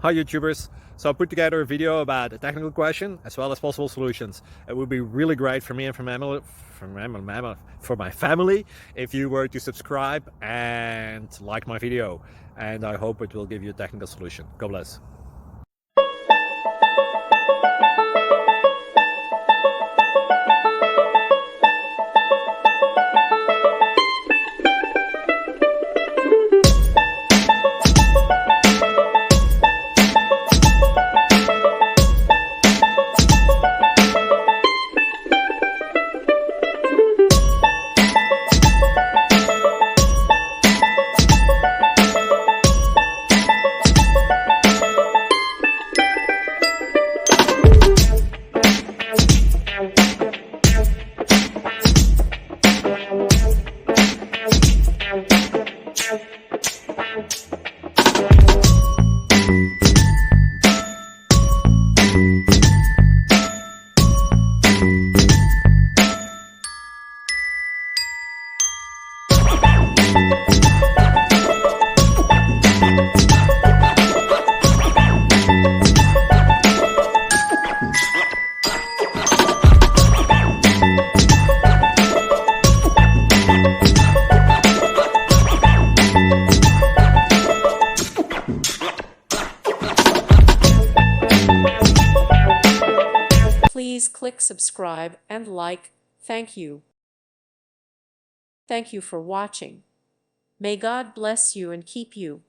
Hi YouTubers! So I put together a video about a technical question as well as possible solutions. It would be really great for me and for my family if you were to subscribe and like my video, and I hope it will give you a technical solution. God bless. Please click subscribe and like. Thank you. Thank you for watching. May God bless you and keep you.